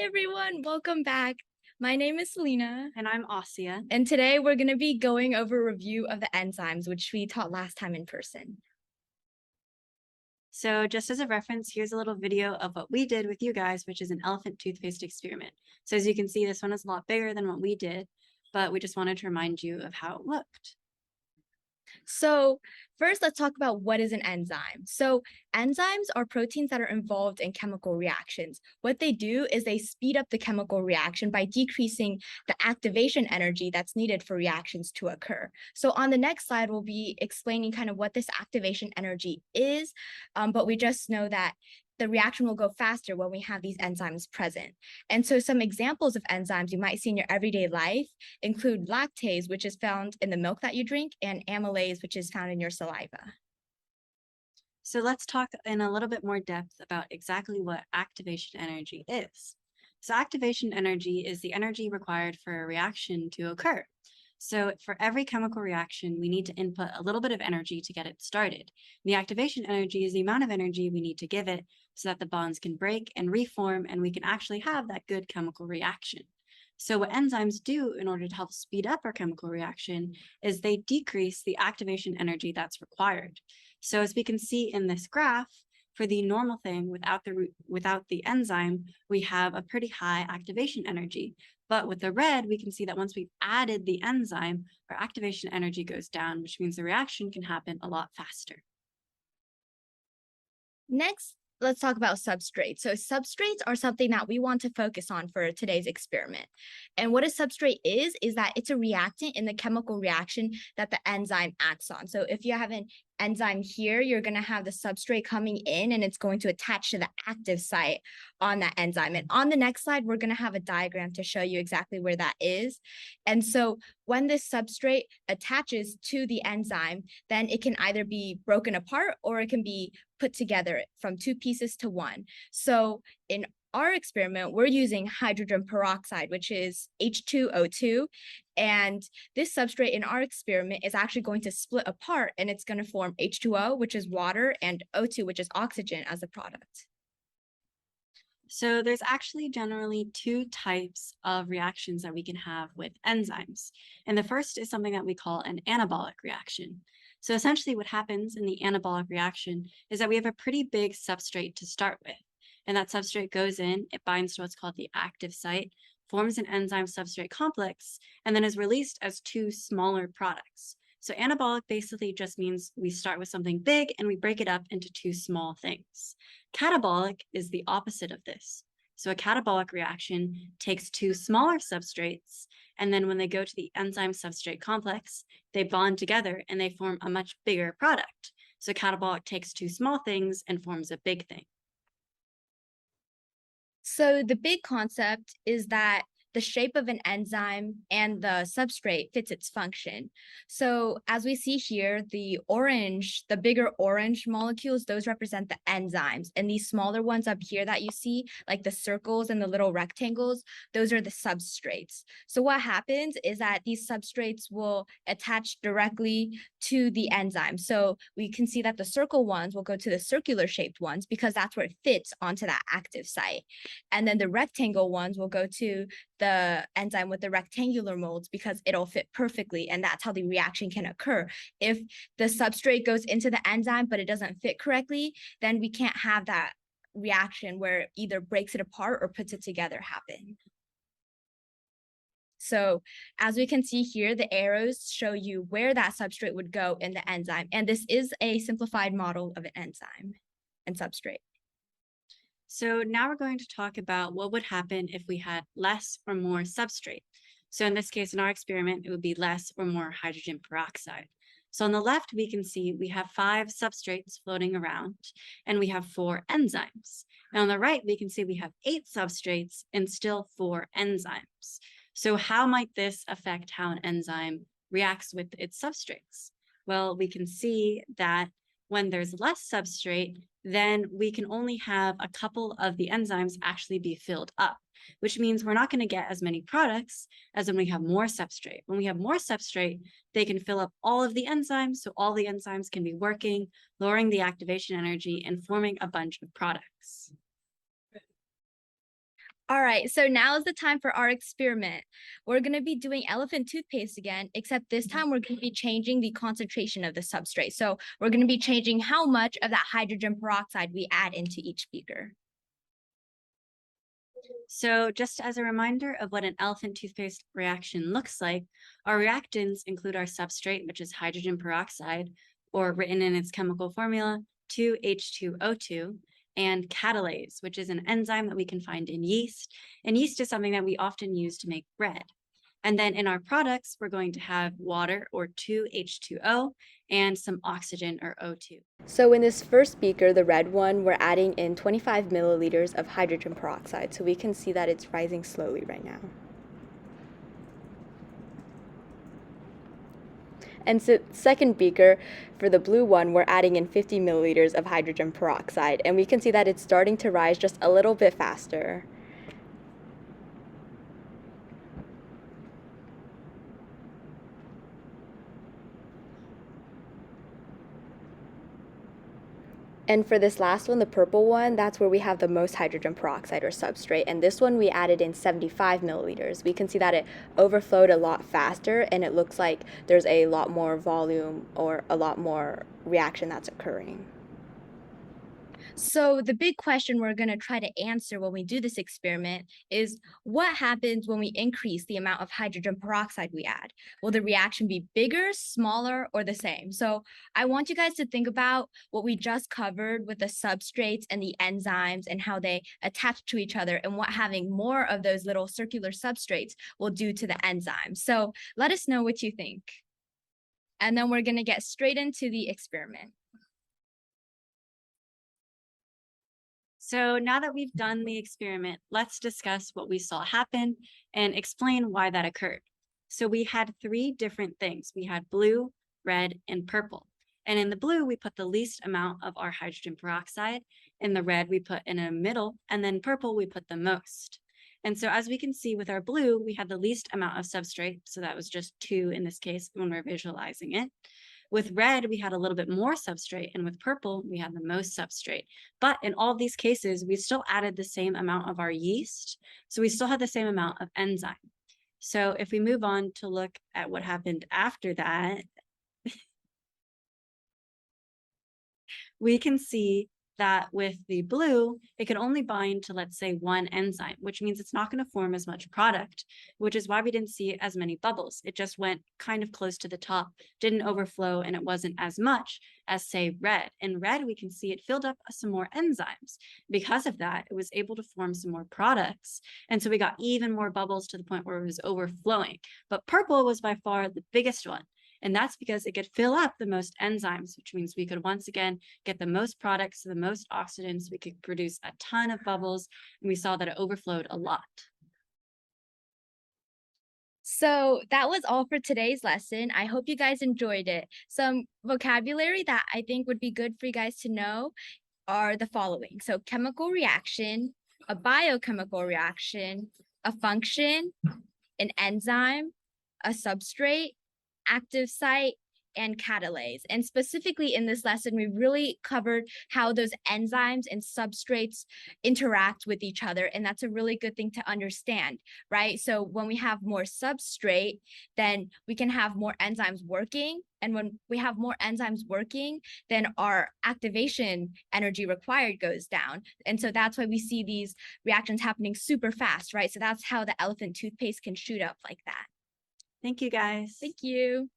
Hi everyone, welcome back. My name is Selena, And I'm Asia. and today we're going to be going over a review of the enzymes, which we taught last time in person. So just as a reference, here's a little video of what we did with you guys, which is an elephant toothpaste experiment. So as you can see, this one is a lot bigger than what we did, but we just wanted to remind you of how it looked. So first, let's talk about what is an enzyme. So enzymes are proteins that are involved in chemical reactions. What they do is they speed up the chemical reaction by decreasing the activation energy that's needed for reactions to occur. So on the next slide, we'll be explaining kind of what this activation energy is, but we just know that the reaction will go faster when we have these enzymes present. And so some examples of enzymes you might see in your everyday life include lactase, which is found in the milk that you drink, and amylase, which is found in your saliva. So let's talk in a little bit more depth about exactly what activation energy is. So activation energy is the energy required for a reaction to occur. So for every chemical reaction, we need to input a little bit of energy to get it started. The activation energy is the amount of energy we need to give it so that the bonds can break and reform and we can actually have that good chemical reaction. So what enzymes do in order to help speed up our chemical reaction is they decrease the activation energy that's required. So as we can see in this graph, for the normal thing without the enzyme, we have a pretty high activation energy. But with the red, we can see that once we've added the enzyme, our activation energy goes down, which means the reaction can happen a lot faster. Next, let's talk about substrates. So substrates are something that we want to focus on for today's experiment. And what a substrate is that it's a reactant in the chemical reaction that the enzyme acts on. So if you have an enzyme here, you're going to have the substrate coming in and it's going to attach to the active site on that enzyme. And on the next slide, we're going to have a diagram to show you exactly where that is. And so when this substrate attaches to the enzyme, then it can either be broken apart or it can be put together from two pieces to one. So in our experiment, we're using hydrogen peroxide, which is H2O2. And this substrate in our experiment is actually going to split apart and it's going to form H2O, which is water, and O2, which is oxygen, as a product. So there's actually generally two types of reactions that we can have with enzymes. And the first is something that we call an anabolic reaction. So essentially what happens in the anabolic reaction is that we have a pretty big substrate to start with. And that substrate goes in, it binds to what's called the active site, forms an enzyme substrate complex, and then is released as two smaller products. So anabolic basically just means we start with something big and we break it up into two small things. Catabolic is the opposite of this. So a catabolic reaction takes two smaller substrates, and then when they go to the enzyme substrate complex, they bond together and they form a much bigger product. So catabolic takes two small things and forms a big thing. So the big concept is that the shape of an enzyme and the substrate fits its function. So as we see here, the bigger orange molecules, those represent the enzymes. And these smaller ones up here that you see, like the circles and the little rectangles, those are the substrates. So what happens is that these substrates will attach directly to the enzyme. So we can see that the circle ones will go to the circular shaped ones because that's where it fits onto that active site. And then the rectangle ones will go to the enzyme with the rectangular molds because it'll fit perfectly, and that's how the reaction can occur. If the substrate goes into the enzyme but it doesn't fit correctly, then we can't have that reaction where it either breaks it apart or puts it together happen. So as we can see here, the arrows show you where that substrate would go in the enzyme, and this is a simplified model of an enzyme and substrate. So now we're going to talk about what would happen if we had less or more substrate. So in this case, in our experiment, it would be less or more hydrogen peroxide. So on the left, we can see we have 5 substrates floating around, and we have 4 enzymes. And on the right, we can see we have 8 substrates and still 4 enzymes. So how might this affect how an enzyme reacts with its substrates? Well, we can see that when there's less substrate, then we can only have a couple of the enzymes actually be filled up, which means we're not going to get as many products as when we have more substrate. When we have more substrate, they can fill up all of the enzymes, so all the enzymes can be working, lowering the activation energy and forming a bunch of products. All right, so now is the time for our experiment. We're going to be doing elephant toothpaste again, except this time we're going to be changing the concentration of the substrate. So we're going to be changing how much of that hydrogen peroxide we add into each beaker. So just as a reminder of what an elephant toothpaste reaction looks like, our reactants include our substrate, which is hydrogen peroxide, or written in its chemical formula, 2H2O2, and catalase, which is an enzyme that we can find in yeast. And yeast is something that we often use to make bread. And then in our products, we're going to have water, or 2H2O, and some oxygen, or O2. So in this first beaker, the red one, we're adding in 25 milliliters of hydrogen peroxide. So we can see that it's rising slowly right now. And so second beaker, for the blue one, we're adding in 50 milliliters of hydrogen peroxide. And we can see that it's starting to rise just a little bit faster. And for this last one, the purple one, that's where we have the most hydrogen peroxide or substrate. And this one, we added in 75 milliliters. We can see that it overflowed a lot faster, and it looks like there's a lot more volume or a lot more reaction that's occurring. So the big question we're going to try to answer when we do this experiment is what happens when we increase the amount of hydrogen peroxide we add? Will the reaction be bigger, smaller, or the same? So I want you guys to think about what we just covered with the substrates and the enzymes and how they attach to each other and what having more of those little circular substrates will do to the enzymes. So let us know what you think. And then we're going to get straight into the experiment. So now that we've done the experiment, let's discuss what we saw happen and explain why that occurred. So we had three different things. We had blue, red, and purple. And in the blue, we put the least amount of our hydrogen peroxide. In the red, we put in a middle, and then purple, we put the most. And so as we can see with our blue, we had the least amount of substrate. So that was just 2 in this case when we're visualizing it. With red, we had a little bit more substrate, and with purple, we had the most substrate. But in all of these cases, we still added the same amount of our yeast, so we still had the same amount of enzyme. So if we move on to look at what happened after that, we can see that with the blue, it can only bind to, let's say, one enzyme, which means it's not going to form as much product, which is why we didn't see as many bubbles. It just went kind of close to the top, didn't overflow, and it wasn't as much as, say, red. In red, we can see it filled up some more enzymes. Because of that, it was able to form some more products. And so we got even more bubbles to the point where it was overflowing. But purple was by far the biggest one. And that's because it could fill up the most enzymes, which means we could once again get the most products, the most oxidants. We could produce a ton of bubbles, and we saw that it overflowed a lot. So that was all for today's lesson. I hope you guys enjoyed it. Some vocabulary that I think would be good for you guys to know are the following. So chemical reaction, a biochemical reaction, a function, an enzyme, a substrate, active site, and catalase. And specifically in this lesson, we really covered how those enzymes and substrates interact with each other. And that's a really good thing to understand, right? So when we have more substrate, then we can have more enzymes working. And when we have more enzymes working, then our activation energy required goes down. And so that's why we see these reactions happening super fast, right? So that's how the elephant toothpaste can shoot up like that. Thank you, guys. Thank you.